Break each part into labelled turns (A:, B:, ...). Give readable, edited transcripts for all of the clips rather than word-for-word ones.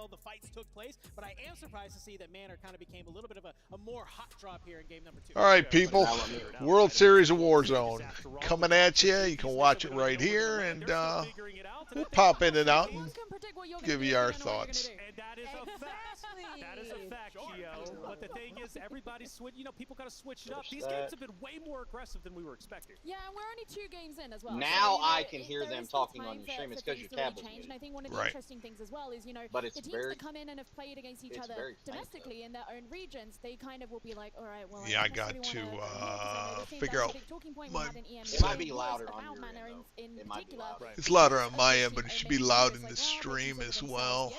A: well the fights took place, but I am surprised to see that Manor kind of became a little bit of a more hot drop here in game number 2.
B: All right, people. World Series of Warzone coming at you. You can watch it right here, and we'll pop in and out and give you our thoughts.
A: And that is a fact. That is a fact, Gio. But the thing is, everybody's switching. You know, people got to switch it up. These games have been way more aggressive than we were expecting.
C: Yeah, and we're only 2 games in as well.
D: Now I can hear them talking on your stream. It's because your tab was muted.
C: And I think one of the interesting things as well is, you know, the teams that come in and have played against each other domestically in their own regions, they kind of will be like, all right, well,
B: yeah, I got to figure out my
D: It might be louder on your end, though. It might be louder.
B: It's louder on my end, but it should be loud in the stream as well.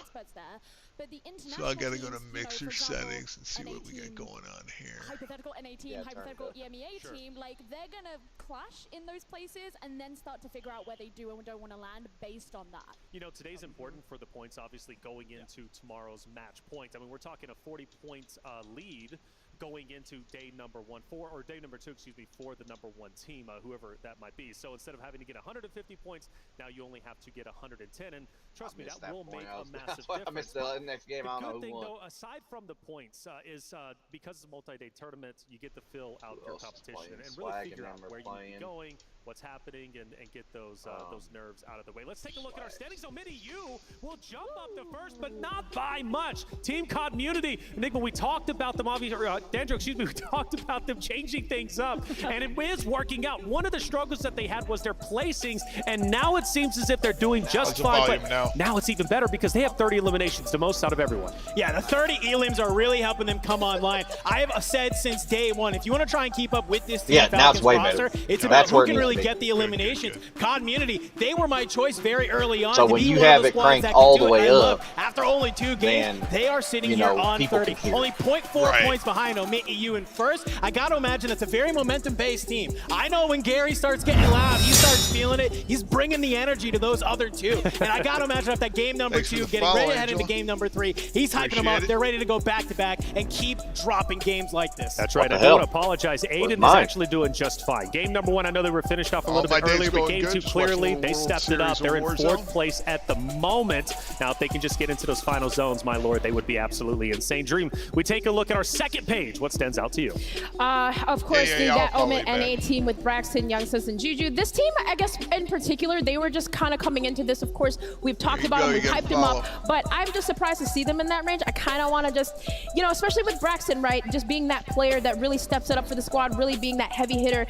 B: So I gotta go to mixer settings and see what we got going on here.
C: Hypothetical NA team, hypothetical EMEA team, like they're gonna clash in those places and then start to figure out where they do and don't want to land based on that.
E: You know, today's important for the points, obviously, going into tomorrow's match points. I mean, we're talking a 40-point lead going into day number 1 or day number 2, excuse me, for the number 1 team, whoever that might be. So instead of having to get 150 points, now you only have to get 110. And trust me, that will make a massive difference.
D: I missed the next game. I don't know who
E: won. The good thing, though, aside from the points, is because it's a multi-day tournament, you get to fill out your competition and really figure out where you're going, what's happening, and get those nerves out of the way. Let's take a look at our standings. So Mini U will jump up the first, but not by much. Team Community, Enigma, we talked about them, obviously, Dandro, excuse me, we talked about them changing things up, and it is working out. One of the struggles that they had was their placings, and now it seems as if they're doing just fine, but now it's even better because they have 30 eliminations, the most out of everyone.
A: Yeah, the 30 elims are really helping them come online. I have said since day one, if you want to try and keep up with this team Falcons roster, it's about who can really get the eliminations. Community, they were my choice very early on.
D: So when you have it cranked all the way up,
A: after only 2 games, they are sitting here on 30, only 0.4 points behind Omit EU in first. I got to imagine it's a very momentum-based team. I know when Gary starts getting loud, he starts feeling it. He's bringing the energy to those other 2. And I got to imagine after that game number 2, getting ready to head into game number 3, he's hyping them up. They're ready to go back-to-back and keep dropping games like this.
E: That's right. I do want to apologize. Aiden is actually doing just fine. Game number 1, I know they were finished off a little bit earlier, but game 2, clearly, they stepped it up. They're in 4th place at the moment. Now, if they can just get into those final zones, my lord, they would be absolutely insane. Dream, we take a look at our second page. What stands out to you?
C: Of course, that Omit NA team with Braxton, Youngsters, and Juju. This team, I guess, in particular, they were just kind of coming into this. Of course, we've talked about them, we've hyped them up, but I'm just surprised to see them in that range. I kind of want to just, you know, especially with Braxton, right, just being that player that really steps it up for the squad, really being that heavy hitter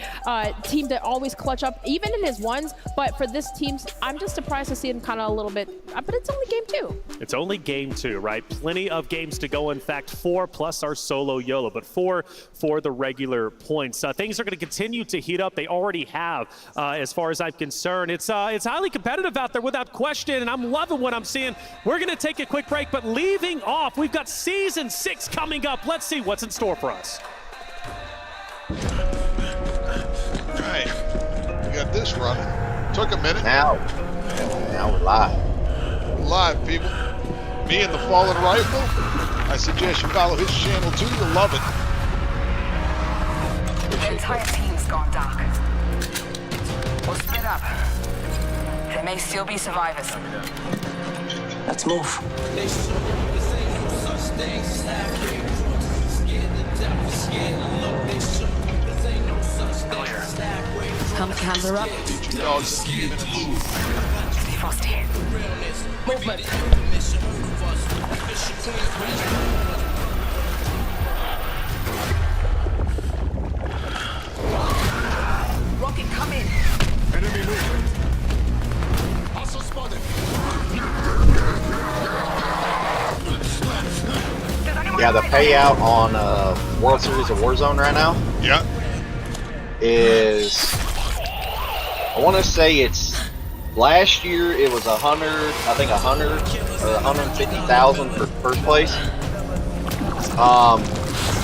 C: team that always clutch up, even in his ones. But for this team, I'm just surprised to see him kind of a little bit, but it's only game 2.
E: It's only game 2, right? Plenty of games to go. In fact, 4 plus our solo YOLO, but 4 for the regular points. Things are going to continue to heat up. They already have, as far as I'm concerned. It's highly competitive out there without question, and I'm loving what I'm seeing. We're going to take a quick break, but leaving off, we've got Season 6 coming up. Let's see what's in store for us.
B: All right, we got this running. Took a minute.
D: Now we're live.
B: Live, people. Me and the Fallen Rifle. I suggest you follow his channel too. You'll love it.
F: The entire team's gone dark. We'll split up. There may still be survivors. Let's move.
C: Hands are up.
F: Frost here.
C: Movement.
F: Rocket, come in.
G: Enemy movement. Also spotted.
D: Yeah, the payout on World Series of Warzone right now is, I want to say it's, last year it was 100, I think 100 or 150,000 for first place.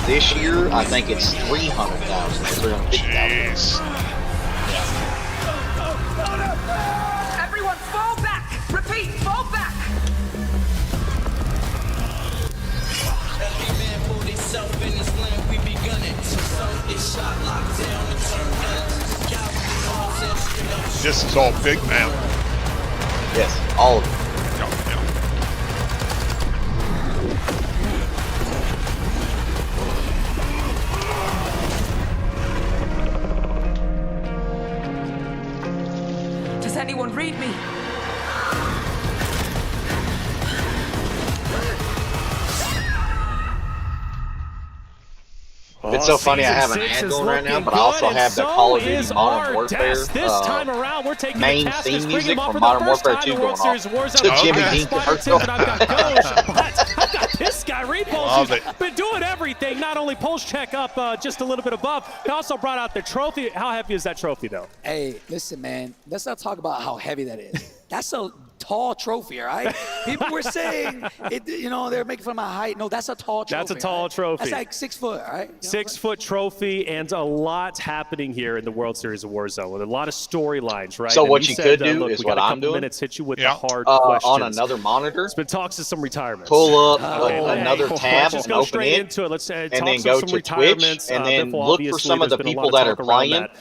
D: This year I think it's 300,000 or 350,000.
F: Everyone fall back. Repeat, fall back.
B: This is all big man.
D: Yes, all of them.
F: won't read me.
D: It's so funny. I have an ad going right now, but I also have the Call of Duty Modern Warfare
E: This time around, we're taking
D: main
E: the
D: theme
E: Casters,
D: music
E: from
D: from Modern Warfare 2 going off to Jimmy Dean commercial.
E: But I've got this guy,
B: Love
E: Repulse,
B: it.
E: who's been doing everything. Not only pulse check up just a little bit above, he also brought out the trophy. How heavy is that trophy, though?
H: Hey, listen, man. Let's not talk about how heavy that is. That's a tall trophy, all right? People were saying, they're making fun of my height. No, that's a tall trophy.
E: That's a tall trophy.
H: That's like 6 foot, all right?
E: 6 foot trophy, and a lot happening here in the World Series of Warzone with a lot of storylines, right?
D: So
E: And
D: what
E: we
D: you
E: said,
D: could do
E: look,
D: is
E: we
D: what
E: got a
D: I'm
E: couple
D: doing.
E: minutes, hit you with
B: Yeah.
E: the hard questions.
D: On another monitor,
E: It's been talks to some retirements.
D: pull up
E: Okay,
D: another
E: hey,
D: tab
E: let's just
D: and
E: go
D: open
E: straight
D: it,
E: into it. Let's
D: and
E: talk
D: then
E: some
D: go to Twitch,
E: retirements.
D: and then
E: Biffle,
D: look for
E: obviously,
D: some of the
E: there's been a
D: people
E: lot
D: that
E: of
D: are
E: talk around
D: playing.
E: that.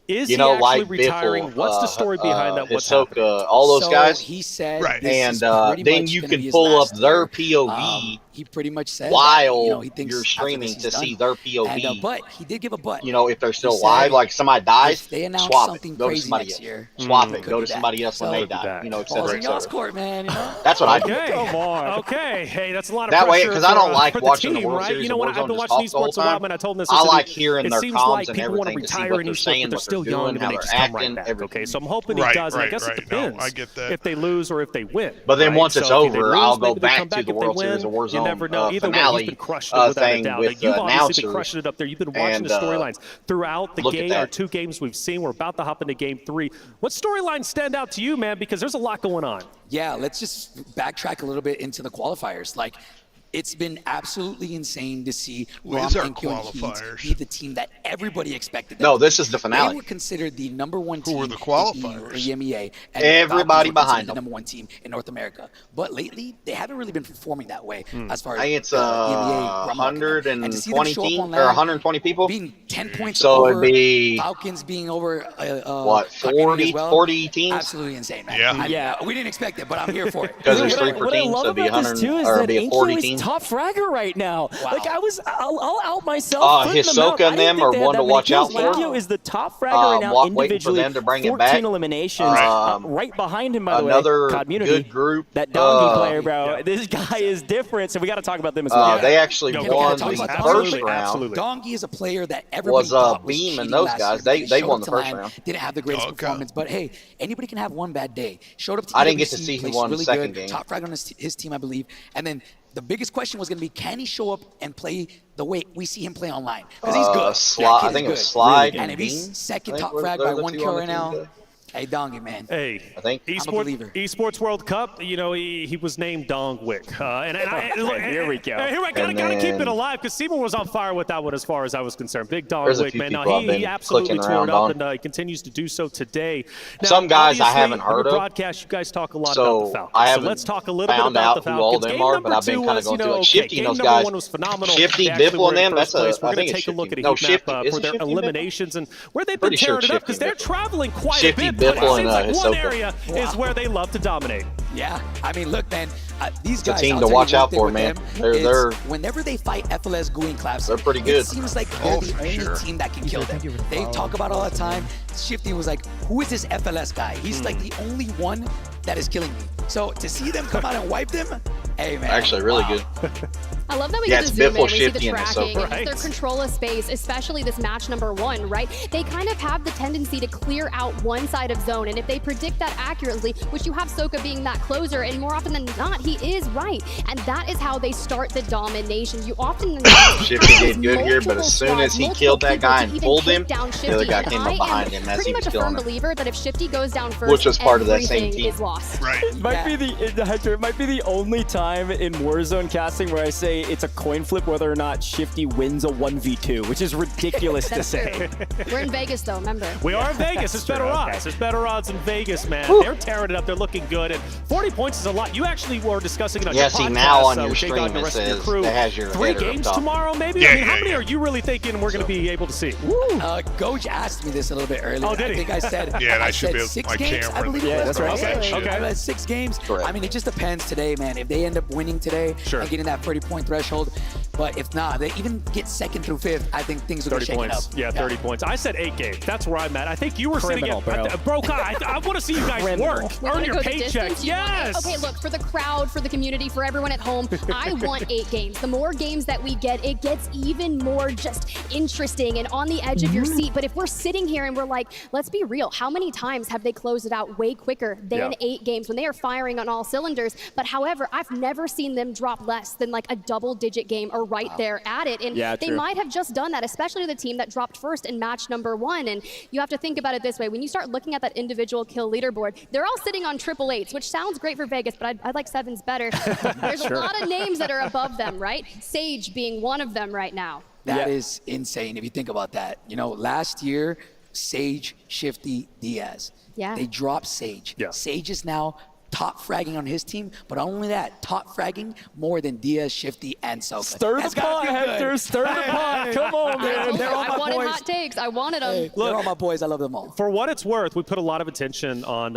E: Is
D: You
E: he
D: know,
E: actually
D: like
E: retiring?
D: Biffle,
E: What's the story behind that? What's
D: Hisoka,
E: happening?
D: all those
H: So
D: guys.
H: he said
B: Right.
H: this
D: And
H: is pretty
D: then
H: much
D: you
H: gonna
D: can
H: be his
D: pull up
H: last
D: their
H: year.
D: POV
H: He pretty much said
D: while
H: that, he thinks
D: you're
H: after
D: streaming
H: this
D: to
H: he's
D: see
H: done.
D: their POV.
H: And, but he did give a but.
D: If they're still
H: He said
D: alive, like somebody dies,
H: if they announce
D: swap
H: something
D: it. Go to
H: crazy
D: somebody
H: next
D: else.
H: year,
D: Swap
H: it
D: it.
H: could
D: Go
H: be
D: to somebody
H: that.
D: else when
H: So,
D: they die.
E: that.
D: Et
H: Balls
D: cetera,
H: in
D: et
H: y'all's
D: cetera.
H: court, man.
D: That's what I do.
E: Okay.
A: Come on.
E: Okay. Hey, that's a lot of
D: That way,
E: pressure
D: because I don't
E: for,
D: like
E: for
D: watching the
E: team,
D: World
E: right?
D: Series
E: You know
D: of
E: what? I've
D: Warzone
E: been
D: just
E: watching
D: talk the whole
E: esports a while,
D: time.
E: man. I told this.
D: I like hearing
E: it
D: their
E: seems
D: comms
E: like
D: and
E: people want to
D: everything to see
E: retire
D: what
E: in
D: they're
E: esports,
D: saying,
E: but they're
D: what
E: still
D: they're
E: young,
D: doing,
E: and
D: how
E: then they
D: they're
E: just come right
D: acting,
E: back.
D: everything.
E: Okay, so I'm hoping he
B: Right,
E: does. And I
B: right,
E: guess it
B: right. No,
E: depends.
B: I get that.
E: If they lose or if they win.
D: But then
E: right?
D: once it's
E: So if they
D: over,
E: lose,
D: I'll go
E: maybe they
D: back
E: come
D: to the
E: If they
D: World Series
E: win,
D: of Warzone
E: you never know. Either way,
D: finale
E: he's been crushing it without a
D: thing
E: doubt.
D: with
E: Like, you've obviously been
D: announcers.
E: crushing it up there. You've been watching
D: And,
E: the storylines throughout the
D: look at
E: game.
D: that.
E: Our 2 games we've seen. We're about to hop into game 3. What storylines stand out to you, man? Because there's a lot going on.
H: Yeah, let's just backtrack a little bit into the qualifiers. Like, it's been absolutely insane to see
B: Where's our
H: Rom and Heat
B: qualifiers?
H: be the team that everybody expected.
D: No, this is the
H: They
D: finale.
H: were considered the number 1 team
B: were the
H: in
B: qualifiers?
H: EMEA. And
D: Everybody
H: Falcons were
D: behind
H: the
D: them.
H: number 1 team in North America. But lately, they haven't really been performing that way as far as
D: I think it's
H: EMEA. Rom and to see them
D: 120
H: show up
D: team
H: on
D: or
H: land,
D: 120 people.
H: being 10 points
D: So
H: over,
D: it'd be
H: Falcons being over
D: what,
H: Community
D: 40,
H: as well.
D: 40 teams?
H: Absolutely insane, man.
B: Yeah.
H: We didn't expect it, but I'm here for it.
D: Because there's
I: What
D: 3
I: I
D: per team,
I: love
D: so it'd be
I: about
D: 100
I: this too is
D: or
I: that
D: it'd be a 40
I: Inkyo
D: team.
I: is top fragger right now. Like I'll out myself. putting them out.
D: Hisoka
I: I
D: and
I: didn't
D: them
I: think
D: are
I: they had
D: one
I: that
D: to
I: many
D: watch out
I: kills.
D: for.
I: Inkyo is the top fragger right now
D: Waiting for
I: individually.
D: them to bring it
I: 14
D: back.
I: eliminations. Right behind him, by the
D: Another
I: way, Community.
D: good group.
I: That Dongi player, bro.
E: Yeah.
I: This guy is different. So we got to talk about them as well.
D: They actually
H: Can we
D: won
H: talk
D: the
H: about
D: first
H: Absolutely,
D: round.
E: absolutely.
H: Dongi is a player that everybody
D: Was,
H: thought was
D: Beam and
H: cheating
D: those
H: last
D: guys.
H: year
D: They
H: because he
D: won
H: showed
D: the
H: up to
D: first
H: land,
D: round.
H: Didn't have the greatest
B: Okay.
H: performance, but hey, anybody can have one bad day. Showed up to
D: I didn't get to
H: EWC,
D: see who
H: plays
D: won the
H: really
D: second
H: good,
D: game.
H: top frag on his team, I believe. And then the biggest question was going to be, can he show up and play the way we see him play online? Because he's good.
D: I think it was Slide
H: And if
D: and
H: he's
D: Beam.
H: second
D: I think
H: top
D: were
H: frag
D: the
H: by
D: other
H: 1
D: two
H: kill
D: on the
H: right
D: team
H: now.
D: today.
H: Hey, Dongi, man.
E: Hey,
D: I think.
H: I'm a believer.
E: Esports World Cup, he was named Dongwick.
I: Here we go.
E: Here I gotta keep it alive because Seymour was on fire with that one as far as I was concerned. Big
D: There's a
E: Dongwick,
D: few
E: man.
D: people
E: Now,
D: I've been
E: he absolutely
D: clicking
E: tore
D: around
E: it up,
D: on.
E: and he continues to do so today. Now,
D: Some guys I
E: obviously,
D: haven't
E: on
D: heard
E: the
D: of.
E: broadcast, you guys talk a lot
D: So,
E: about the Falcons.
D: I
E: So
D: haven't
E: let's talk a little bit
D: found
E: about
D: out
E: the
D: who all
E: Falcons.
D: them
E: Game
D: are,
E: number
D: but I've been
E: 2
D: kinda
E: was,
D: going through, like,
E: okay,
D: Shifty
E: game
D: and those
E: number
D: guys.
E: 1 was phenomenal.
D: Shifty,
E: They actually
D: Biffle
E: were
D: and
E: in
D: them,
E: first
D: that's a-
E: place. We're
D: I
E: gonna
D: think it's
E: take a look at a
D: Shifty. No,
E: heat
D: Shifty.
E: map
D: Is
E: for
D: it
E: their
D: Shifty and Biffle?
E: eliminations and where they've been
D: Pretty sure
E: tearing it up
D: Shifty
E: because
D: and
E: they're
D: Biffle.
E: traveling quite
D: Shifty,
E: a bit. But it
D: Biffle,
E: seems
D: and,
E: like one
D: Hisoka.
E: area is where they love to dominate.
H: Yeah, I mean, look, man, these
D: It's a
H: guys.
D: team
H: I'll
D: to
H: tell you
D: watch
H: one
D: out
H: thing
D: for,
H: with
D: man.
H: them,
D: They're
H: whenever they fight FLS Gooing Claps,
D: They're pretty good.
H: It seems like they're the
B: for
H: only
B: sure.
H: team that can kill them. They talk about it all the time. Shifty was like, "Who is this FLS guy? He's like the only one that is killing me." So to see them come out and wipe them, hey man,
D: actually really
H: wow.
D: good.
J: I love that we
D: Yeah,
J: get to
D: it's
J: zoom in,
D: Biffle,
J: we see the
D: Shifty, and
J: tracking,
D: Hisoka.
J: and just their control of space, especially this match number 1, right? They kind of have the tendency to clear out one side of zone, and if they predict that accurately, which you have Soka being that closer, and more often than not, he is right, and that is how they start the domination. You often
D: Shifty did good here, but as soon as he killed that guy and pulled him, the other guy came up behind him as
J: pretty
D: he was
J: much a firm
D: killing him.
J: believer that if Shifty goes down first,
D: Which was part of that same
J: everything
D: team.
J: is lost.
B: Right.
I: It might be Hector, it might be the only time in Warzone casting where I say it's a coin flip whether or not Shifty wins a 1v2, which is ridiculous to
J: That's
I: say.
J: true. We're in Vegas, though, remember?
E: We are in Vegas. It's better
I: true,
E: odds.
I: okay.
E: There's better odds in Vegas, man. They're tearing it up. They're looking good. And 40 points is a lot. You actually were discussing it on your
D: Yeah,
E: podcast.
D: see, now on your
E: with Jake Dog and
D: stream
E: the
D: it
E: rest of your
D: says
E: crew.
D: it has your
E: 3
D: header up
E: games
D: top.
E: tomorrow, maybe?
B: Yeah,
E: I mean, how
B: yeah,
E: many
B: yeah.
E: are you really thinking we're going to be able to see?
H: Goj asked me this a little bit earlier.
E: Oh, did he?
H: I think I said.
B: Yeah, and I should
H: said
B: be able-
H: 6
B: my
H: games. I
B: camera-
H: believe
I: Yeah,
H: it was.
I: that's right.
E: Okay, okay.
H: I read 6 games.
D: Correct.
H: I mean, it just depends today, man. If they end up winning today
E: Sure.
H: and getting that 30-point threshold, But if not, they even get 2nd through 5th, I think things will get shaken up.
E: Yeah, 30 points. I said 8 games. That's where I'm at. I think you were
I: Criminal,
E: sitting at
I: bro.
E: I want to see you guys work. Earn your paycheck. Yes.
J: Okay, look, for the crowd, for the community, for everyone at home, I want 8 games. The more games that we get, it gets even more just interesting and on the edge of your seat. But if we're sitting here and we're like, let's be real, how many times have they closed it out way quicker than 8 games when they are firing on all cylinders? But however, I've never seen them drop less than like a double-digit game or right there at it. And they might have just done that, especially the team that dropped first in match number 1. And you have to think about it this way. When you start looking at that individual kill leaderboard, they're all sitting on 888s, which sounds great for Vegas, but I like 7s better. There's a lot of names that are above them, right? Sage being one of them right now.
H: That is insane if you think about that. You know, last year, Sage, Shifty, Diaz.
J: Yeah.
H: They dropped Sage.
E: Yeah.
H: Sage is now top fragging on his team, but not only that, top fragging more than Diaz, Shifty, and Soka.
I: Stir the pot, Hector. Stir the pot. Come on, man.
J: I wanted hot takes. I wanted them.
H: Look, they're all my boys. I love them all.
E: For what it's worth, we put a lot of attention on,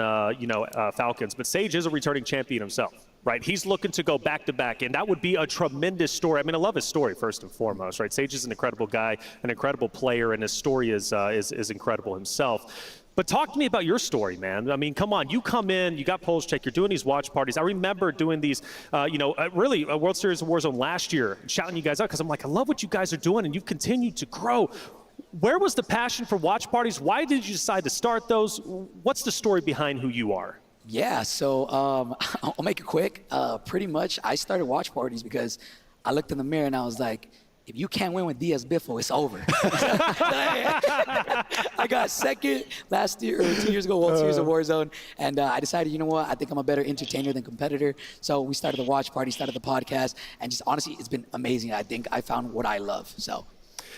E: Falcons, but Sage is a returning champion himself. Right, he's looking to go back-to-back, and that would be a tremendous story. I mean, I love his story first and foremost, right? Sage is an incredible guy, an incredible player, and his story is incredible himself. But talk to me about your story, man. I mean, come on, you come in, you got Pulse Check, you're doing these watch parties. I remember doing these, really a World Series of Warzone last year, shouting you guys out because I'm like, I love what you guys are doing, and you've continued to grow. Where was the passion for watch parties? Why did you decide to start those? What's the story behind who you are?
H: Yeah, so I'll make it quick. Pretty much, I started watch parties because I looked in the mirror and I was like, if you can't win with Diaz Biffle, it's over. I got 2nd last year, or 2 years ago, World Series of Warzone, and I decided, you know what, I think I'm a better entertainer than competitor. So we started the watch party, started the podcast, and just honestly, it's been amazing. I think I found what I love, so.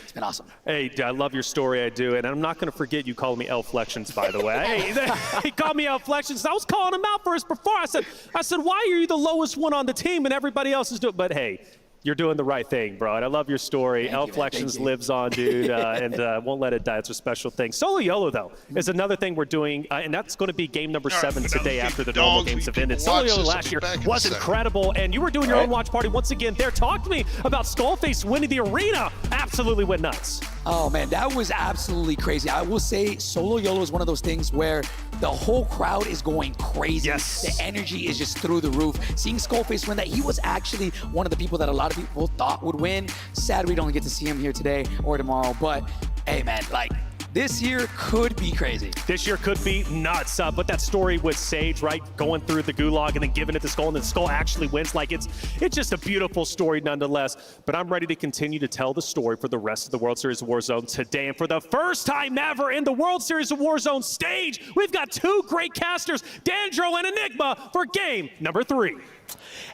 H: It's been awesome.
E: Hey, I love your story, I do. And I'm not going to forget you calling me L-Flections, by the way. He called me L-Flections. I was calling him out first before. I said, why are you the lowest one on the team and everybody else is doing? But hey, you're doing the right thing, bro. And I love your story. L-Flections lives on, dude, and won't let it die. It's a special thing. Solo YOLO, though, is another thing we're doing, and that's going to be game number 7 today after the normal games have ended. Solo YOLO last year was incredible, and you were doing your own watch party once again there. Talk to me about Skullface winning the arena. Absolutely went nuts.
H: Oh, man, that was absolutely crazy. I will say Solo YOLO is one of those things where the whole crowd is going crazy.
E: Yes.
H: The energy is just through the roof. Seeing Skullface win that, he was actually one of the people that a lot of people thought would win. Sad we don't get to see him here today or tomorrow, but hey, man, like, this year could be crazy.
E: This year could be nuts. But that story with Sage, right, going through the gulag and then giving it to Skull, and then Skull actually wins. Like, it's just a beautiful story nonetheless. But I'm ready to continue to tell the story for the rest of the World Series of Warzone today. And for the first time ever in the World Series of Warzone stage, we've got 2 great casters, Dandro and Enigma, for game number 3.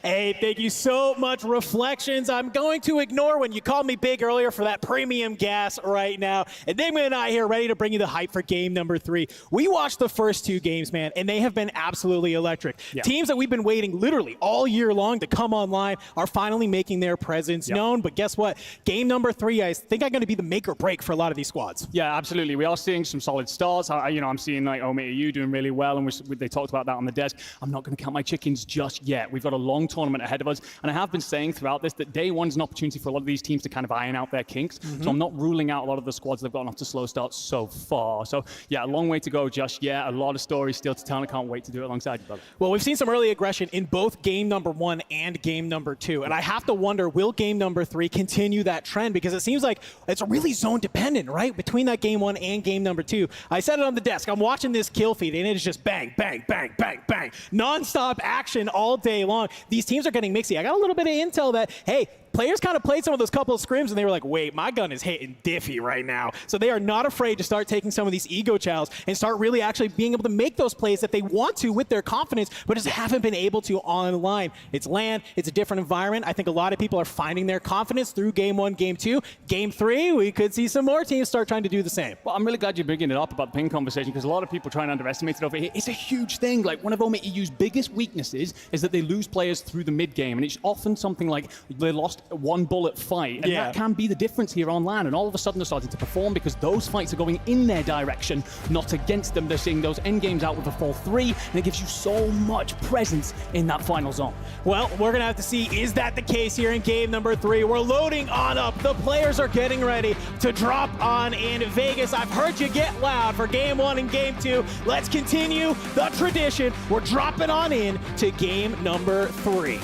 A: Hey, thank you so much, Reflections. I'm going to ignore when you called me big earlier for that premium gas right now. Enigma and I here ready to bring you the hype for game number 3. We watched the first 2 games, man, and they have been absolutely electric. Yeah. Teams that we've been waiting literally all year long to come online are finally making their presence known. But guess what? Game number 3, I think I'm going to be the make or break for a lot of these squads.
I: Yeah, absolutely. We are seeing some solid starts. I'm seeing like OMEU doing really well, and they talked about that on the desk. I'm not going to count my chickens just yet. We've got a long tournament ahead of us, and I have been saying throughout this that day 1 is an opportunity for a lot of these teams to kind of iron out their kinks. So I'm not ruling out a lot of the squads that have gotten off to slow starts so far. So yeah, a long way to go just yet. A lot of stories still to tell, and I can't wait to do it alongside you, brother.
A: Well, we've seen some early aggression in both game number 1 and game number 2, and I have to wonder, will game number 3 continue that trend? Because it seems like it's really zone dependent, right? Between that game 1 and game number 2. I said it on the desk. I'm watching this kill feed, and it is just bang, bang, bang, bang, bang. Non-stop action all day long. These teams are getting mixy. I got a little bit of intel that, hey, players kind of played some of those couple of scrims and they were like, wait, my gun is hitting diffy right now. So they are not afraid to start taking some of these ego chows and start really actually being able to make those plays that they want to with their confidence, but just haven't been able to online. It's LAN, it's a different environment. I think a lot of people are finding their confidence through game 1, game 2. Game 3, we could see some more teams start trying to do the same.
I: Well, I'm really glad you're bringing it up about the ping conversation, because a lot of people try and underestimate it over here. It's a huge thing. Like, one of OMEU's biggest weaknesses is that they lose lose players through the mid game, and it's often something like they lost one bullet fight, and that can be the difference here on LAN. And all of a sudden they're starting to perform because those fights are going in their direction, not against them. They're seeing those end games out with a full 3, and it gives you so much presence in that final zone.
A: Well, we're gonna have to see, is that the case here in game number 3? We're loading on up. The players are getting ready to drop on in Vegas. I've heard you get loud for game 1 and game 2. Let's continue the tradition. We're dropping on in to game number 3.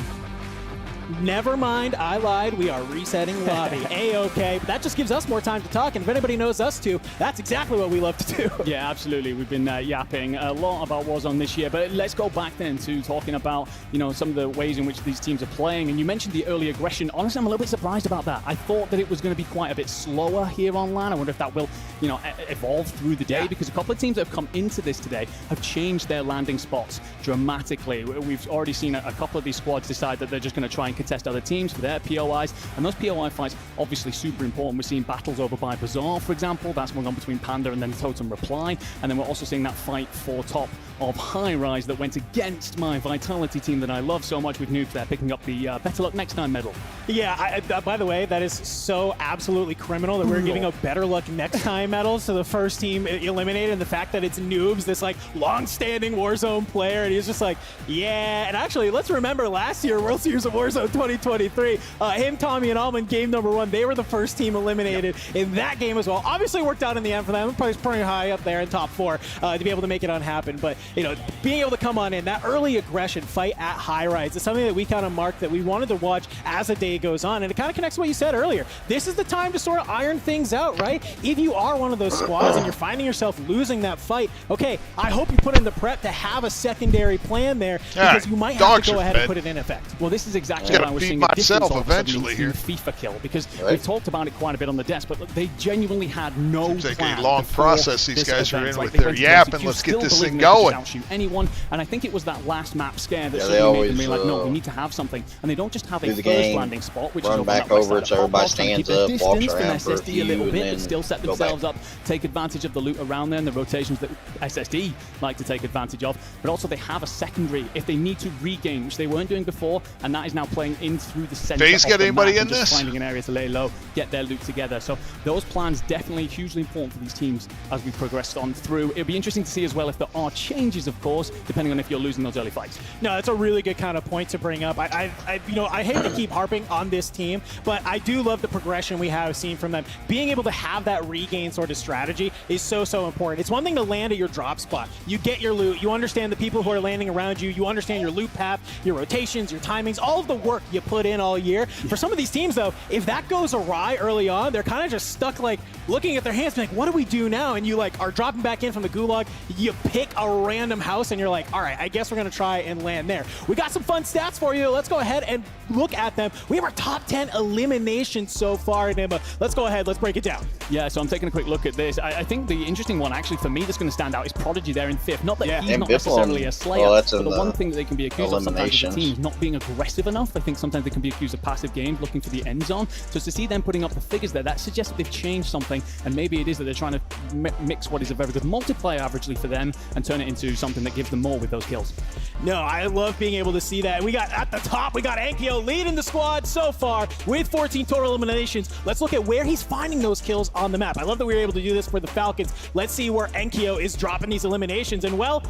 A: Never mind, I lied. We are resetting lobby. A-okay. But that just gives us more time to talk, and if anybody knows us too, that's exactly what we love to do.
I: Yeah, absolutely. We've been yapping a lot about Warzone this year, but let's go back then to talking about, you know, some of the ways in which these teams are playing. And you mentioned the early aggression. Honestly, I'm a little bit surprised about that. I thought that it was going to be quite a bit slower here on LAN. I wonder if that will, you know, evolve through the day, because a couple of teams that have come into this today have changed their landing spots dramatically. We've already seen a couple of these squads decide that they're just going to try and contest other teams for their POIs, and those POI fights obviously super important. We're seeing battles over by Bazaar, for example. That's going on between Panda and then Totem Reply, and then we're also seeing that fight for top of High Rise that went against my Vitality team that I love so much with Noob there, picking up the Better Luck Next Time medal.
A: Yeah, by the way, that is so absolutely criminal that we're giving a Better Luck Next Time medals to the first team eliminated, and the fact that it's Noobs, this like long-standing Warzone player, and he's just like, yeah. And actually, let's remember last year, World Series of Warzone 2023, him, Tommy, and Alman, game number 1, they were the first team eliminated in that game as well. Obviously worked out in the end for them. Probably pretty high up there in top 4 to be able to make it unhappen. But, you know, being able to come on in, that early aggression fight at High Rise is something that we kind of marked that we wanted to watch as the day goes on. And it kind of connects to what you said earlier. This is the time to sort of iron things out, right? If you are one of those squads and you're finding yourself losing that fight, okay, I hope you put in the prep to have a secondary plan there, because you might have to go ahead and put it in effect.
I: Well, this is exactly why we're seeing a difference eventually here. FIFA kill, because we've talked about it quite a bit on the desk, but they genuinely had no
B: Seems
I: plan.
B: like a long process these guys are in with their yapping. Let's get this thing going.
I: Outshoot anyone, and I think it was that last map scare that suddenly made them realize, no, we need to have something, and they don't just have a first landing spot, which
D: run
I: is
D: back over so everybody stands up, walks around for a few,
I: a little bit,
D: and
I: but still set themselves up, take advantage of the loot around there and the rotations that SSD like to take advantage of, but also they have a secondary if they need to regain, which they weren't doing before, and that is now playing in through the center.
B: FaZe get anybody in
I: this?
B: this?
I: Finding an area to lay low, get their loot together. So those plans definitely hugely important for these teams as we progress on through. It'll be interesting to see as well if there are changes, of course, depending on if you're losing those early fights.
A: No, that's a really good kind of point to bring up. I hate to keep harping on this team, but I do love the progression we have seen from them. Being able to have that regain sort of strategy is so important. It's one thing to land at your drop spot. You get your loot, you understand the people who are landing around you, you understand your loot path, your rotations, your timings, all of the work you put in all year. For some of these teams, though, if that goes awry early on, they're kind of just stuck, like, looking at their hands, like, what do we do now? And you, like, are dropping back in from the gulag, you pick a random house, and you're like, all right, I guess we're going to try and land there. We got some fun stats for you. Let's go ahead and look at them. We have our top 10 eliminations so far, Nima. Let's go ahead. Let's break it down.
I: Yeah, so I'm taking a quick look at this. I think the interesting one, actually, for me, that's going to stand out is Prodigy there in 5th. Not that he's not necessarily a slayer, but the one thing that they can be accused of sometimes is the team not being aggressive enough. I think sometimes they can be accused of passive games, looking for the end zone. So to see them putting up the figures there, that suggests that they've changed something, and maybe it is that they're trying to mix what is a very good multiplayer averagely for them and turn it into something that gives them more with those kills.
A: No, I love being able to see that. We got at the top, we got Enkyo leading the squad so far with 14 total eliminations. Let's look at where he's finding those kills on the map. I love that we were able to do this for the Falcons. Let's see where Enkyo is dropping these eliminations. And well,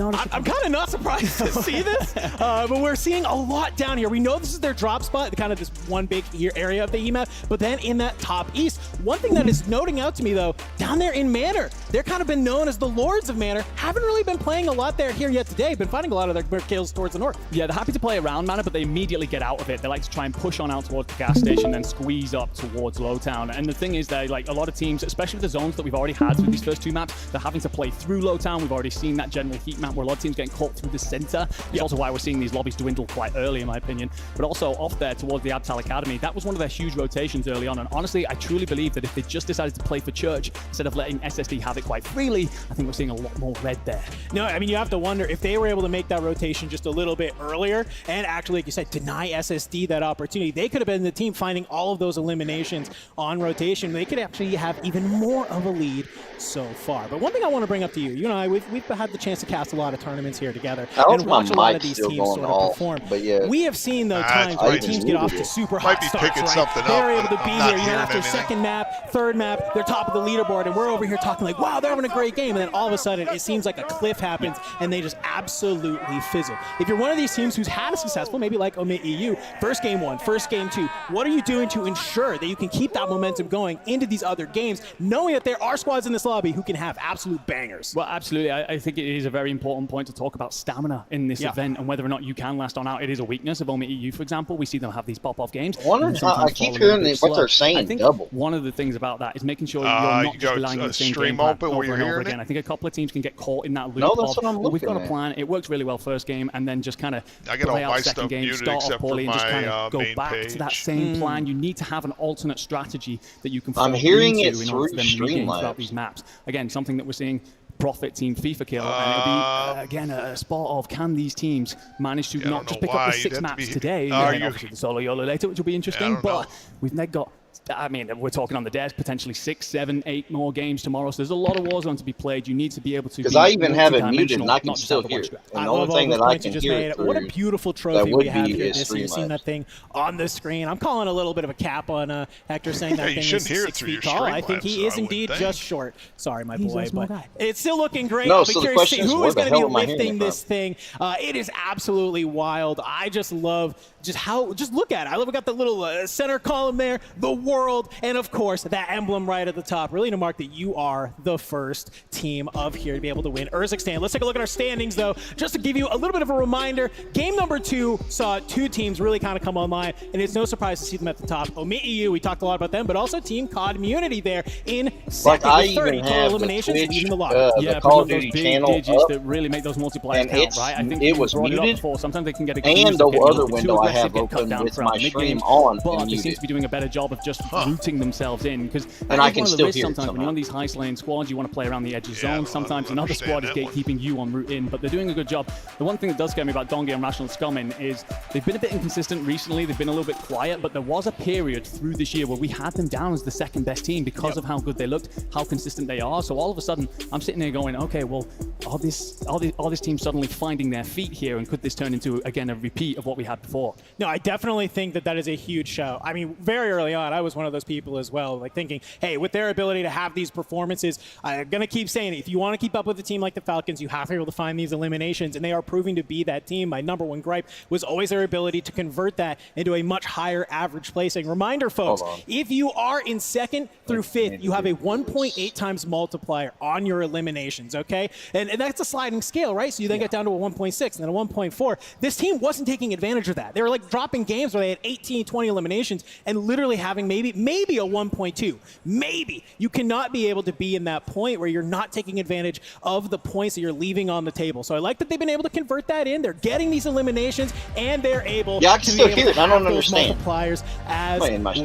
A: I'm kind of not surprised to see this, but we're seeing a lot down here. We know this is their drop spot, kind of this one big area of the heat map, but then in that top east, one thing that is noting out to me, though, down there in Manor, they're kind of been known as the Lords of Manor. Haven't really been playing a lot there here yet today. Been finding a lot of their kills towards the north.
I: Yeah, they're happy to play around Manor, but they immediately get out of it. They like to try and push on out towards the gas station, then squeeze up towards Lowtown. And the thing is, they like a lot of teams, especially the zones that we've already had through these first 2 maps, they're having to play through Lowtown. We've already seen that general heat map where a lot of teams getting caught through the center. It's also why we're seeing these lobbies dwindle quite early, in my opinion. But also off there towards the Abtal Academy, that was one of their huge rotations early on. And honestly, I truly believe that if they just decided to play for Church instead of letting SSD have it quite freely, I think we're seeing a lot more red there.
A: No, I mean, you have to wonder if they were able to make that rotation just a little bit earlier and actually, like you said, deny SSD that opportunity. They could have been the team finding all of those eliminations on rotation. They could actually have even more of a lead so far. But one thing I want to bring up to you, you and I, we've had the chance to cast across a lot of tournaments here together
D: I
A: and watch a lot of these teams sort of
D: off,
A: perform.
D: but yeah.
A: We have seen though times where teams get off to super hot starts, right? They're able to be here, after second map, third map, they're top of the leaderboard, and we're over here talking like, wow, they're having a great game, and then all of a sudden it seems like a cliff happens and they just absolutely fizzle. If you're one of these teams who's had a successful, maybe like Omit EU, first game 1, first game 2, what are you doing to ensure that you can keep that momentum going into these other games, knowing that there are squads in this lobby who can have absolute bangers?
I: Well, absolutely. I think it is a very important point to talk about stamina in this event and whether or not you can last on out. It is a weakness of Omit EU, for example. We see them have these pop-off games.
D: I keep hearing what they're saying.
I: I think one of the things about that is making sure you're not just relying on the same game plan over and over again. I think a couple of teams can get caught in that loop of, we've got a plan, it worked really well first game, and then just kind of play out second game, start off poorly, and just kind of go back to that same plan. You need to have an alternate strategy that you can fall into in order for them to regain throughout these maps. Again, something that we're seeing Profit Team FIFA kill, and it'll be again a spot of can these teams manage to not just pick up the 6 maps today, and then obviously the solo YOLO later, which will be interesting, but we've got, I mean, we're talking on the desk, potentially 6, 7, 8 more games tomorrow, so there's a lot of Warzone to be played. You need to be able to,
D: because I even have it muted and I can still hear it. And the only thing that I can hear
A: what a beautiful trophy we have here. You've seen that thing on the screen. I'm calling a little bit of a cap on Hector saying that thing is 6 feet tall. I think he is indeed just short. Sorry, my boy, but it's still looking great. I'll be curious to see who is going to be lifting this thing. It is absolutely wild. I just love just look at it. I love we got the little center column there, the world, and of course that emblem right at the top, really to mark that you are the first team of here to be able to win Urzikstan. Let's take a look at our standings though, just to give you a little bit of a reminder. Game number 2 saw 2 teams really kind of come online, and it's no surprise to see them at the top. Omit EU, we talked a lot about them, but also Team COD Immunity there in second with 30 total eliminations, leading the lobby.
D: The Call of Duty channel
I: that really make those multipliers count, right? I think
D: it was muted,
I: sometimes they can get
D: and the other window I have open with my stream on,
I: but they seem to be doing a better job of just rooting themselves in, because
D: I can still hear
I: sometimes when you're on these high lane squads, you want to play around the edge of zone. Sometimes another squad is gatekeeping you on route in, but they're doing a good job. The one thing that does scare me about Dongi and Rational Scummin is they've been a bit inconsistent recently. They've been a little bit quiet, but there was a period through this year where we had them down as the second best team because of how good they looked, how consistent they are. So all of a sudden, I'm sitting there going, okay, well, are this team suddenly finding their feet here, and could this turn into, again, a repeat of what we had before?
A: No, I definitely think that is a huge show. I mean, very early on, I was one of those people as well, like thinking, hey, with their ability to have these performances, I'm going to keep saying it. If you want to keep up with a team like the Falcons, you have to be able to find these eliminations, and they are proving to be that team. My number one gripe was always their ability to convert that into a much higher average placing. Reminder, folks, if you are in 2nd through 5th, you have a 1.8 times multiplier on your eliminations, okay? And that's a sliding scale, right? So you then get down to a 1.6 and then a 1.4. This team wasn't taking advantage of that. They were like dropping games where they had 18, 20 eliminations and literally having maybe a 1.2. Maybe. You cannot be able to be in that point where you're not taking advantage of the points that you're leaving on the table. So I like that they've been able to convert that in. They're getting these eliminations, and they're able
D: I can still hear it. I don't understand.
A: Multipliers as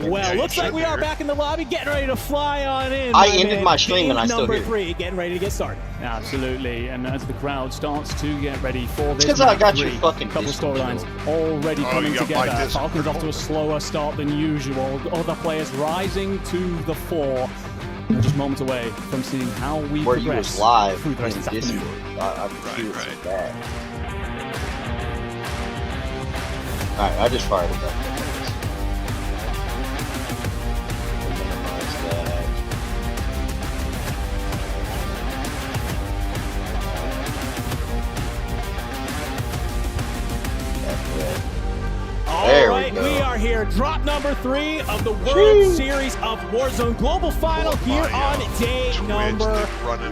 A: well. Looks like we are back in the lobby, getting ready to fly on in.
D: I ended my stream and I still hear
A: Number 3, getting ready to get started.
I: Absolutely, and as the crowd starts to get ready for this,
D: because I got your fucking
I: couple storylines already coming together. Falcons off to a slower start than usual. Other players rising to the fore. We're just moments away from seeing how we progress
D: live
I: through the rest of this
D: afternoon. Alright, I just fired it up.
A: We are here, drop number 3 of the World Series of Warzone Global Final here on day number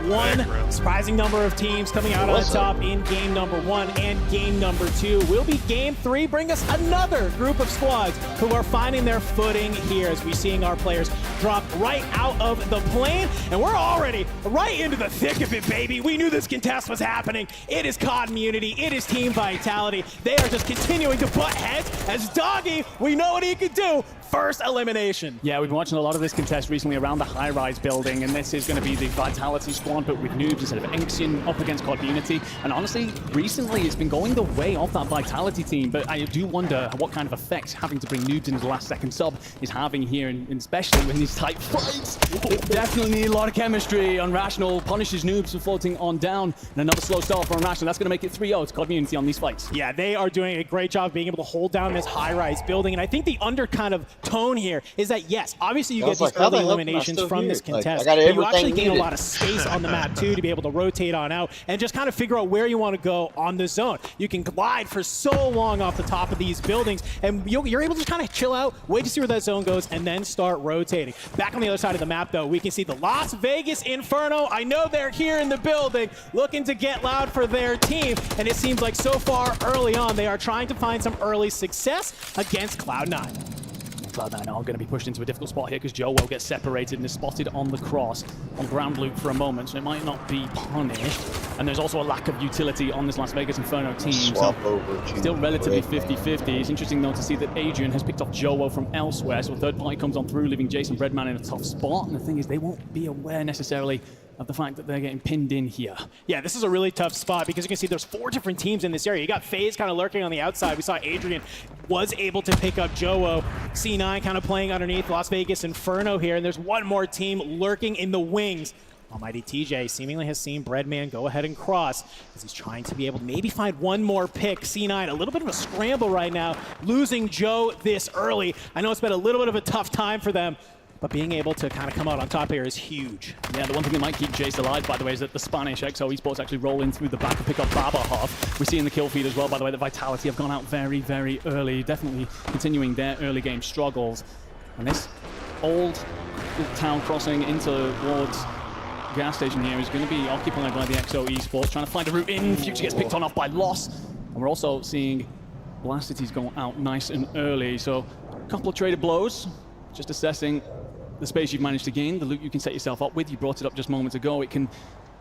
A: 1. Surprising number of teams coming out on the top in game number 1 and game number 2. Will be game 3, bring us another group of squads who are finding their footing here as we're seeing our players drop right out of the plane, and we're already right into the thick of it, baby. We knew this contest was happening. It is COD Immunity, it is Team Vitality. They are just continuing to butt heads as Doggy, we know what he could do. First elimination.
I: Yeah, we've been watching a lot of this contest recently around the high-rise building, and this is going to be the Vitality squad, but with Noobs instead of Enxion up against Cloud Unity. And honestly, recently it's been going the way of that Vitality team, but I do wonder what kind of effect having to bring Noobs into the last second sub is having here, and especially when these tight fights. Definitely need a lot of chemistry. Unrational punishes Noobs for floating on down, and another slow start for Unrational. That's going to make it 3-0 to Cloud Unity on these fights.
A: Yeah, they are doing a great job being able to hold down this high-rise building, and I think the under kind of tone here is that, yes, obviously you get these early eliminations from this contest, but you actually gain a lot of space on the map, too, to be able to rotate on out and just kind of figure out where you want to go on the zone. You can glide for so long off the top of these buildings, and you're able to kind of chill out, wait to see where that zone goes, and then start rotating. Back on the other side of the map, though, we can see the Las Vegas Inferno. I know they're here in the building, looking to get loud for their team, and it seems like so far early on, they are trying to find some early success against Cloud9.
I: Cloud9 are going to be pushed into a difficult spot here because Joe will get separated and is spotted on the cross on ground loop for a moment, so it might not be punished. And there's also a lack of utility on this Las Vegas Inferno team, so still relatively 50-50. It's interesting, though, to see that Adrian has picked off Joe from elsewhere, so a third party comes on through, leaving Jason Breadman in a tough spot. And the thing is, they won't be aware necessarily of the fact that they're getting pinned in here.
A: Yeah, this is a really tough spot because you can see there's 4 different teams in this area. You got FaZe kind of lurking on the outside. We saw Adrian was able to pick up Joe. C9 kind of playing underneath Las Vegas Inferno here, and there's one more team lurking in the wings. Almighty TJ seemingly has seen Breadman go ahead and cross as he's trying to be able to maybe find one more pick. C9, a little bit of a scramble right now, losing Joe this early. I know it's been a little bit of a tough time for them, but being able to kind of come out on top here is huge.
I: Yeah, the one thing that might keep Jace alive, by the way, is that the Spanish XO Esports actually roll in through the back and pick up Babahoff. We see in the kill feed as well, by the way, that Vitality have gone out very, very early, definitely continuing their early game struggles. And this old town crossing into towards gas station here is going to be occupied by the XO Esports, trying to find a route in. Future gets picked on off by Loss. And we're also seeing Blastities go out nice and early. So a couple of traded blows, just assessing the space you've managed to gain, the loot you can set yourself up with. You brought it up just moments ago. It can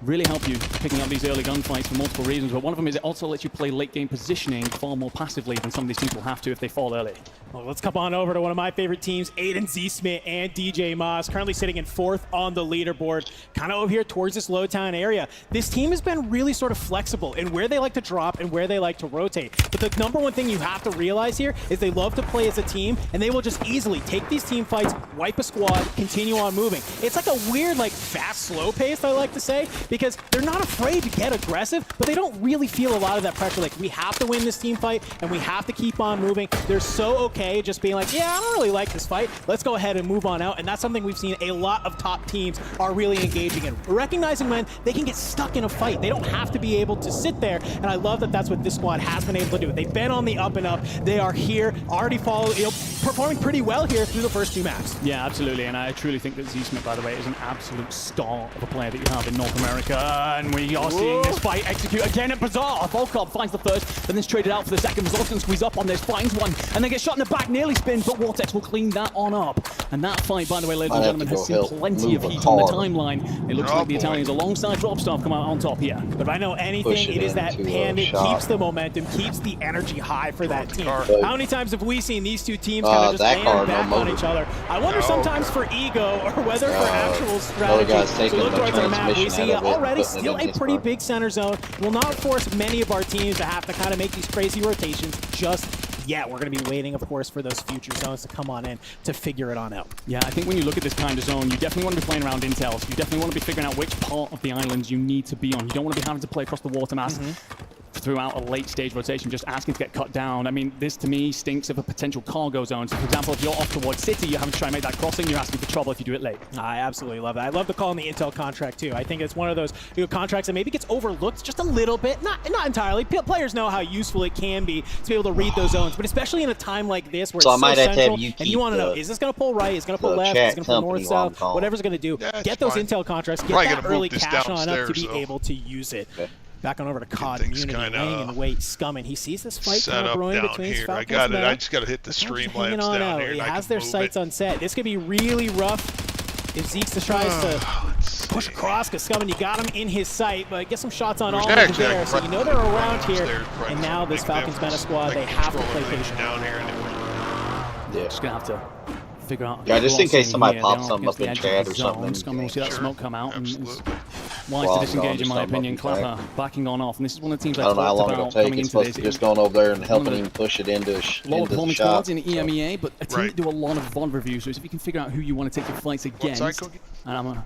I: really help you picking up these early gunfights for multiple reasons, but one of them is it also lets you play late game positioning far more passively than some of these teams will have to if they fall early.
A: Well, let's come on over to one of my favorite teams, Aiden Z-Smith and DJ Moss, currently sitting in 4th on the leaderboard, kind of over here towards this Lowtown area. This team has been really sort of flexible in where they like to drop and where they like to rotate. But the number one thing you have to realize here is they love to play as a team, and they will just easily take these team fights, wipe a squad, continue on moving. It's like a weird, like, fast, slow pace, I like to say, because they're not afraid to get aggressive, but they don't really feel a lot of that pressure. Like, we have to win this team fight, and we have to keep on moving. They're so okay just being like, yeah, I don't really like this fight. Let's go ahead and move on out. And that's something we've seen a lot of top teams are really engaging in. Recognizing when they can get stuck in a fight. They don't have to be able to sit there. And I love that that's what this squad has been able to do. They've been on the up and up. They are here, already performing pretty well here through the first 2 maps.
I: Yeah, absolutely. And I truly think that Z-Smith, by the way, is an absolute star of a player that you have in North America. And we are seeing this fight execute again at Bazaar. Volkov finds the first, then it's traded out for the second. Bazar's going to squeeze up on this, finds one, and then gets shot in the back, nearly spins, but Vortex will clean that on up. And that fight, by the way, ladies and gentlemen, has seen plenty of heat on the timeline. It looks like the Italians, alongside Dropstar, come out on top here.
A: But if I know anything, it is that Pandit keeps the momentum, keeps the energy high for that team. How many times have we seen these two teams kind of just land back on each other? I wonder sometimes for ego or whether for actual strategy. So look towards our map, we see already still a pretty big center zone. Will not force many of our teams to have to kind of make these crazy rotations just yet. We're going to be waiting, of course, for those future zones to come on in to figure it on out.
I: Yeah, I think when you look at this kind of zone, you definitely want to be playing around intels. You definitely want to be figuring out which part of the islands you need to be on. You don't want to be having to play across the water mass throughout a late stage rotation, just asking to get cut down. I mean, this to me stinks of a potential cargo zone. So for example, if you're off towards City, you're having to try and make that crossing, you're asking for trouble if you do it late.
A: I absolutely love that. I love the call in the Intel contract too. I think it's one of those contracts that maybe gets overlooked just a little bit, not entirely. Players know how useful it can be to be able to read those zones, but especially in a time like this where it's so central, and you want to know, is this going to pull right, is it going to pull left, is it going to pull north, south, whatever's going to do. Get those Intel contracts, get that early cash on up to be able to use it. Okay. Back on over to COD Immunity, laying in wait, Scumming. He sees this fight kind of brewing between his Falcons.
B: I got it. I just got to hit the Streamlabs down here.
A: He has their sights on set. This could be really rough if Zeeks tries to push across, because Scumming, you got him in his sight, but get some shots on all over there, so you know they're around here. And now this Falcons meta squad, they have to play patient.
D: Yeah.
I: Just gonna have to figure out.
D: Yeah, just in case somebody
I: here.
D: pops something up in chat or something.
I: We'll see that smoke come out.
B: Absolutely.
I: And wise to disengage, in my opinion. Clapper backing on off, and this is one of the teams
D: I don't know how long
I: talked
D: it'll
I: about
D: take.
I: coming
D: It's
I: into
D: supposed
I: this.
D: to just going over there and helping him push it into
I: A lot of
D: the
I: performance
D: shot.
I: squads in EMEA, but a team that do a lot of VOD reviews. So if you can figure out who you want to take your fights against, and I'm a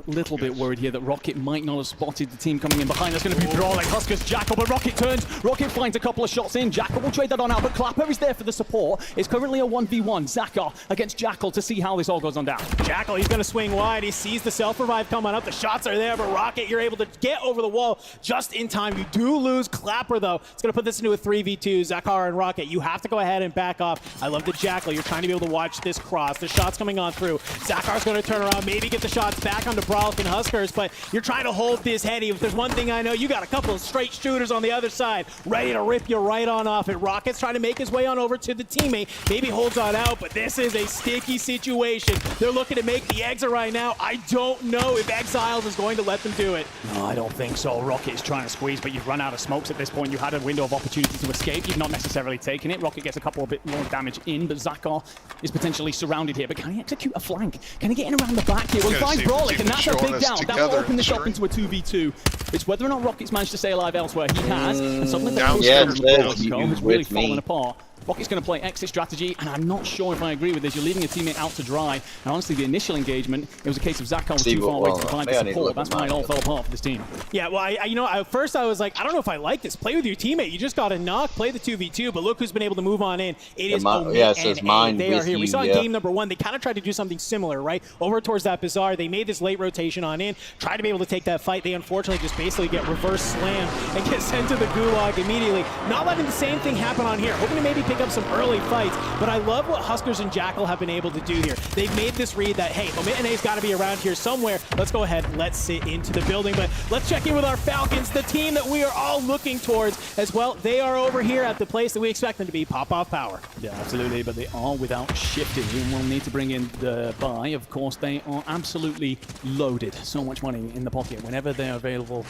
I: little bit worried here that Rocket might not have spotted the team coming in behind. That's going to be brawling. Huskers, Jackal, but Rocket turns. Rocket finds a couple of shots in. Jackal will trade that on out, but Clapper is there for the support. It's currently a 1v1. Zakar against Jackal to see how this all goes on down.
A: Jackal, he's going to swing wide. He sees the self-revive coming up. The shots are there, but Rocket, you're able to get over the wall just in time. You do lose Clapper, though. It's going to put this into a 3v2. Zakar and Rocket, you have to go ahead and back up. I love the Jackal. You're trying to be able to watch this cross. The shots coming on through. Zakar's going to turn around, maybe get the shots back onto Brawlik and Huskers, but you're trying to hold this heady. If there's one thing I know, you got a couple of straight shooters on the other side ready to rip you right on off it. Rocket's trying to make his way on over to the teammate. Maybe holds on out, but this is a sticky situation. They're looking to make the exit right now. I don't know if Exiles is going to let them do it.
I: No, I don't think so. Rocket is trying to squeeze, but you've run out of smokes at this point. You had a window of opportunity to escape. You've not necessarily taken it. Rocket gets a couple of bit more damage in, but Zakar is potentially surrounded here. But can he execute a flank? Can he get in around the back here? Well, he finds Brawlik, and that's a big down. That will open this up into a 2v2. It's whether or not Rocket's managed to stay alive elsewhere. He has, and suddenly the is really falling apart. Rocket's going to play exit strategy, and I'm not sure if I agree with this. You're leaving a teammate out to dry, and honestly, the initial engagement, it was a case of Zakar was too far away to provide the support. That's why it all fell apart for this team.
A: Yeah, well, at first I was like, I don't know if I like this. Play with your teammate. You just got to knock, play the 2v2, but look who's been able to move on in. It is
D: it says mine.
A: They are here. We saw in game number 1, they kind of tried to do something similar, right? Over towards that Bazaar. They made this late rotation on in, tried to be able to take that fight. They unfortunately just basically get reverse slammed and get sent to the gulag immediately. Not letting the same thing happen on here. Hoping to maybe pick up some early fights, but I love what Huskers and Jackal have been able to do here. They've made this read that, hey, Omitene's got to be around here somewhere. Let's go ahead, let's sit into the building, but let's check in with our Falcons, the team that we are all looking towards as well. They are over here at the place that we expect them to be, Pop-Off Power.
I: Yeah, absolutely, but they are without shifting. We will need to bring in the buy. Of course, they are absolutely loaded. So much money in the pocket whenever they're available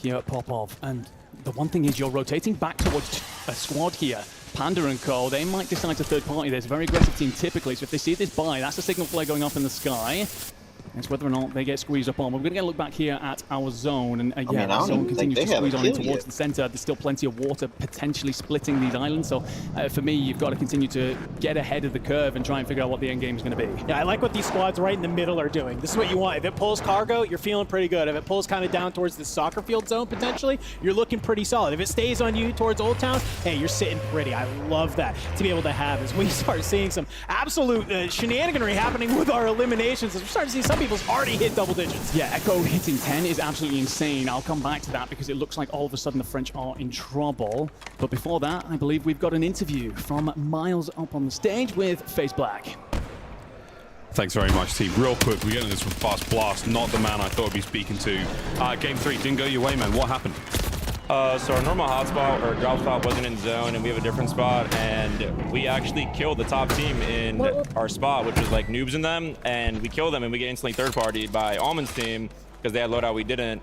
I: here at Pop-Off. And the one thing is you're rotating back towards a squad here. Panda and Co, they might decide to third party. There's a very aggressive team typically, so if they see this buy, that's a signal flare going up in the sky. It's whether or not they get squeezed up on. We're going to get a look back here at our zone, and the zone continues to squeeze on in towards the center. There's still plenty of water potentially splitting these islands, so for me, you've got to continue to get ahead of the curve and try and figure out what the end game is going to be.
A: Yeah, I like what these squads right in the middle are doing. This is what you want. If it pulls cargo, you're feeling pretty good. If it pulls kind of down towards the soccer field zone, potentially, you're looking pretty solid. If it stays on you towards Old Town, hey, you're sitting pretty. I love that to be able to have as we start seeing some absolute shenaniganry happening with our eliminations. As we're starting to see some people's already hit double digits.
I: Yeah, Echo hitting 10 is absolutely insane. I'll come back to that because it looks like all of a sudden the French are in trouble. But before that, I believe we've got an interview from Miles up on the stage with FaZe Black.
K: Thanks very much, team. Real quick, we're getting this from Fast Blast, not the man I thought I'd be speaking to. Game 3 didn't go your way, man. What happened?
L: So our normal hotspot or drop spot wasn't in zone, and we have a different spot, and we actually killed the top team in our spot, which was like noobs in them, and we killed them, and we get instantly third-partied by Almond's team because they had loadout, we didn't,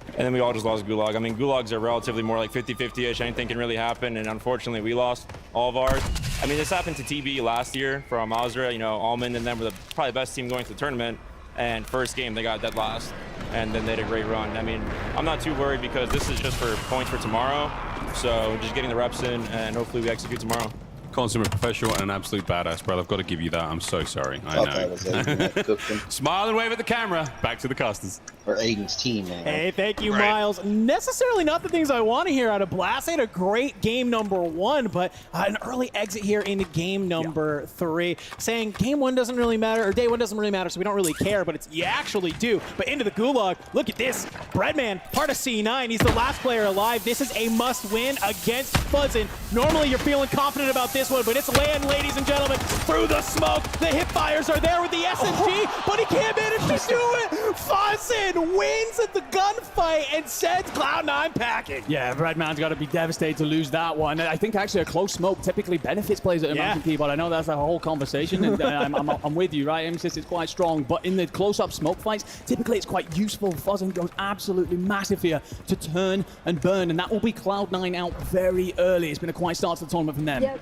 L: and then we all just lost Gulag. I mean, Gulags are relatively more like 50-50-ish. Anything can really happen, and unfortunately, we lost all of ours. I mean, this happened to TB last year from Azra. You know, Almond and them were probably the best team going to the tournament. And first game, they got dead last. And then they had a great run. I mean, I'm not too worried because this is just for points for tomorrow. So just getting the reps in, and hopefully we execute tomorrow.
K: Consummate professional and an absolute badass, bro. I've got to give you that. I'm so sorry. I know. Smile and wave at the camera. Back to the casters.
D: Or Aiden's team, man.
A: Hey, thank you, Miles. Necessarily not the things I want to hear out of Blast. They had a great game number 1, but an early exit here into game number 3. Saying game 1 doesn't really matter, or day 1 doesn't really matter, so we don't really care, but it's you actually do. But into the Gulag, look at this. Breadman, part of C9. He's the last player alive. This is a must-win against Fuzzin. Normally, you're feeling confident about this one, but it's land, ladies and gentlemen, through the smoke. The hip fires are there with the SMG, but he can't manage to do it. Fuzzin wins at the gunfight and sends Cloud9 packing.
I: Yeah, Breadman's got to be devastated to lose that one. I think actually a close smoke typically benefits players at a mountain key, but I know that's a whole conversation, and I'm with you, right? Emphasis is quite strong, but in the close-up smoke fights, typically it's quite useful. Fuzzin goes absolutely massive here to turn and burn, and that will be Cloud9 out very early. It's been a quiet start to the tournament from them.
C: Yep.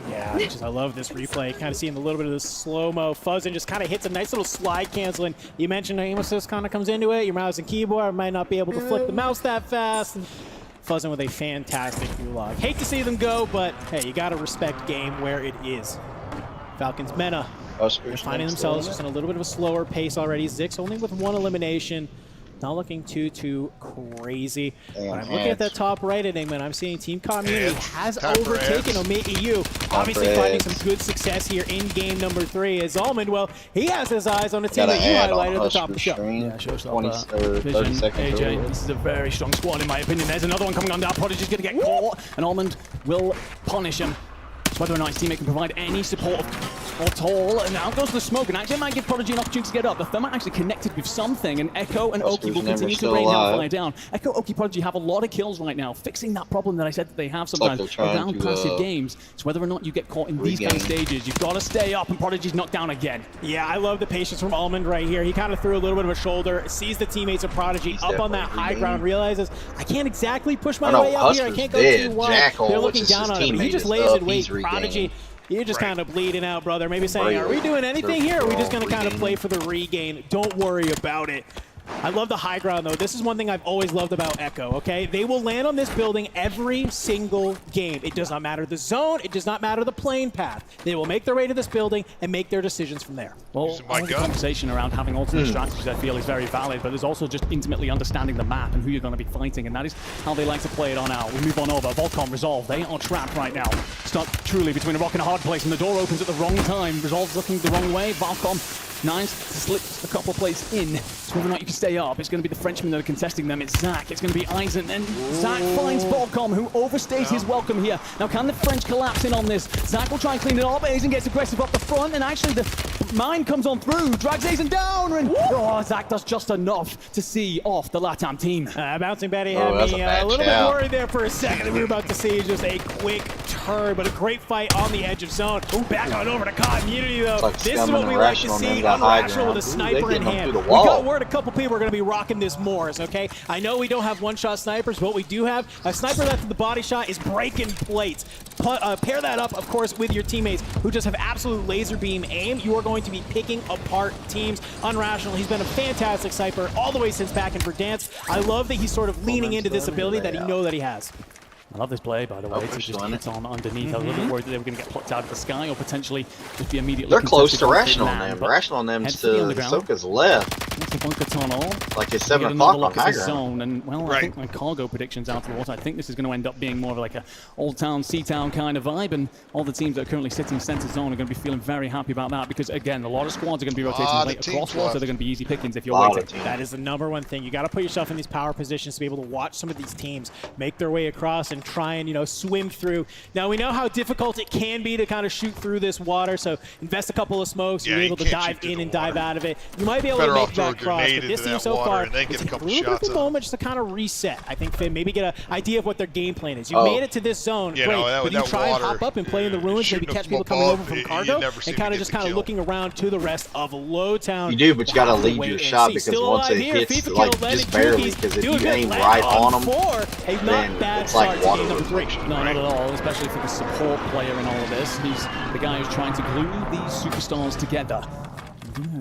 A: Yeah, I love this replay. Kind of seeing a little bit of the slow-mo. Fuzzin just kind of hits a nice little slide canceling. You mentioned aim assist kind of comes into it. Your mouse and keyboard might not be able to flip the mouse that fast. Fuzzin with a fantastic gulag. Hate to see them go, but hey, you got to respect game where it is. Falcons Mena finding themselves just in a little bit of a slower pace already. Zix only with 1 elimination. Not looking too crazy. But I'm looking at that top right inning, and I'm seeing Team Community has overtaken Omit EU. Obviously finding some good success here in game number 3 as Almond, well, he has his eyes on a team that you highlighted at the top of the show.
I: Yeah, showstopper. Vision, AJ, this is a very strong squad in my opinion. There's another one coming on down. Prodigy's going to get caught, and Almond will punish him. It's whether or not his teammate can provide any support at all. And out goes the smoke, and actually it might give Prodigy an opportunity to get up. The Thermite actually connected with something, and Echo and Oki will continue to rain hellfire down. Echo, Oki, Prodigy have a lot of kills right now, fixing that problem that I said that they have sometimes around passive games. It's whether or not you get caught in these kind of stages. You've got to stay up, and Prodigy's knocked down again. Yeah, I love the patience from Almond right here. He kind of threw a little bit of a shoulder, sees the teammates of Prodigy up on that high ground, realizes, I can't exactly push my way up here. I can't go too wide. They're looking down on him. He just lays in wait. Prodigy, you're just kind of bleeding out, brother. Maybe saying, are we doing anything here? Or are we just going to kind of play for the regain? Don't worry about it. I love the high ground, though. This is one thing I've always loved about Echo, okay? They will land on this building every single game. It does not matter the zone. It does not matter the plane path. They will make their way to this building and make their decisions from there. Well, the conversation around having alternate strategies, I feel, is very valid, but there's also just intimately understanding the map and who you're going to be fighting, and that is how they like to play it on out. We move on over. Volcom, Resolve, they are trapped right now. Stuck truly between a rock and a hard place, and the door opens at the wrong time. Resolve's looking the wrong way. Volcom, nice, slips a couple of plays in. So whether or not you can stay up, it's going to be the Frenchmen that are contesting them. It's Zach, it's going to be Eisen, and Zach finds Volcom, who overstays his welcome here. Now, can the French collapse in on this? Zach will try and clean it up, but Eisen gets aggressive up the front, and actually the mine comes on through, drags Eisen down, and Zach does just enough to see off the LATAM team. Bouncing Betty had me a little bit worried there for a second. We were about to see just a quick turn, but a great fight on the edge of zone. Back on over to Community, though. This is what we like to see. Unrational with a sniper in hand. We got word a couple people are going to be rocking this Moors, okay? I know we don't have one-shot snipers, but what we do have, a sniper that's the body shot is breaking plates. Pair that up, of course, with your teammates who just have absolute laser beam aim. You are going to be picking apart teams. Unrational, he's been a fantastic sniper all the way since back in Verdansk. I love that he's sort of leaning into this ability that he knows that he has. I love this play, by the way, to just hit on underneath. I was a little bit worried that they were going to get plucked out of the sky or potentially just be immediately
D: They're close to Rational on them. Rational on them's to Soka's left.
I: That's a bunker tunnel.
D: Like it's 7 o'clock on high ground.
I: Zone, and, well, I think my cargo prediction's out of the water. I think this is going to end up being more of like a Old Town, Sea-Town kind of vibe, and all the teams that are currently sitting center zone are going to be feeling very happy about that because, again, a lot of squads are going to be rotating late across water, so they're going to be easy pickings if you're waiting. That is the #1 thing. You got to put yourself in these power positions to be able to watch some of these teams make their way across and try and, you know, swim through. Now, we know how difficult it can be to kind of shoot through this water, so invest a couple of smokes. You're able to dive in and dive out of it. You might be able to make that cross, but this team so far, it's a little bit of a moment just to kind of reset. I think, Finn, maybe get an idea of what their game plan is. You made it to this zone, great, but you try and hop up and play in the ruins, maybe catch people coming over from cargo, and kind of just kind of looking around to the rest of Lowtown.
D: You do, but you got to lead your shot because once it hits, like, just barely, because if you aim right on them, then it's like water reflection.
I: No, not at all, especially for the support player in all of this. He's the guy who's trying to glue these superstars together.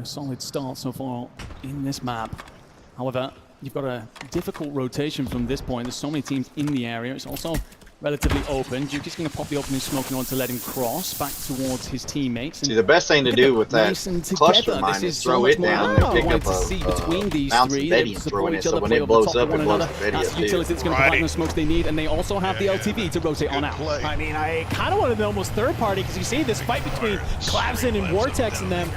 I: A solid start so far in this map. However, you've got a difficult rotation from this point. There's so many teams in the area. It's also relatively open. Juki's going to pop the opening smoke in order to let him cross back towards his teammates.
D: See, the best thing to do with that cluster mine is throw it down and pick up a Mounts and Betty and throw it in, so when it blows up, it blows the Betty up too.
I: Utility is going to provide the smokes they need, and they also have the LTV to rotate on out.
A: I mean, I kind of wanted to almost third party, because you see this fight between Clavson and Vortex and them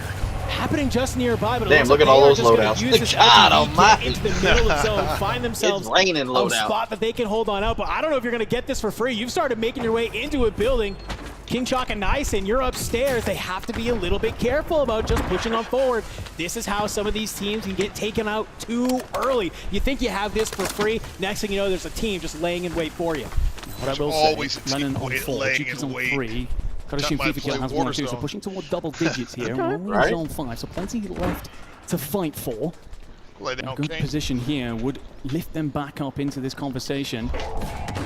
A: happening just nearby, but
D: damn, look at all those loadouts.
A: God almighty. Into the middle of the zone, find themselves a spot that they can hold on out, but I don't know if you're going to get this for free. You've started making your way into a building. King Chalk and Nyson, you're upstairs. They have to be a little bit careful about just pushing on forward. This is how some of these teams can get taken out too early. You think you have this for free, next thing you know, there's a team just laying in wait for you.
I: What I will say, Lennon on 4, Juki's on 3. Got to assume FIFA has 1 or 2, so pushing toward double digits here. We're in zone 5, so plenty left to fight for. A good position here would lift them back up into this conversation.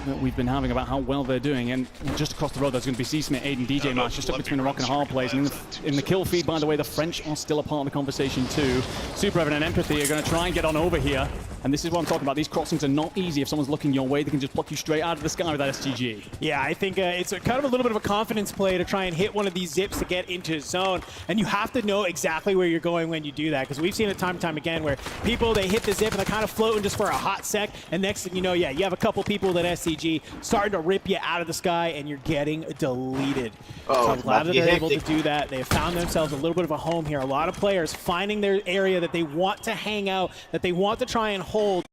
I: that we've been having about how well they're doing. And just across the road, there's going to be C-Smith, Aiden, DJ match, just up between a rock and a hard place. And in the kill feed, by the way, the French are still a part of the conversation too. Super Evan and Empathy are going to try and get on over here. And this is what I'm talking about. These crossings are not easy. If someone's looking your way, they can just pluck you straight out of the sky with that STG.
A: Yeah, I think it's kind of a little bit of a confidence play to try and hit one of these zips to get into zone. And you have to know exactly where you're going when you do that, because we've seen it time and time again where people, they hit the zip and they're kind of floating just for a hot sec, and next thing you know, yeah, you have a couple people that SCG starting to rip you out of the sky and you're getting deleted. So I'm glad that they're able to do that. They have found themselves a little bit of a home here. A lot of players finding their area that they want to hang out, that they want to try and hold.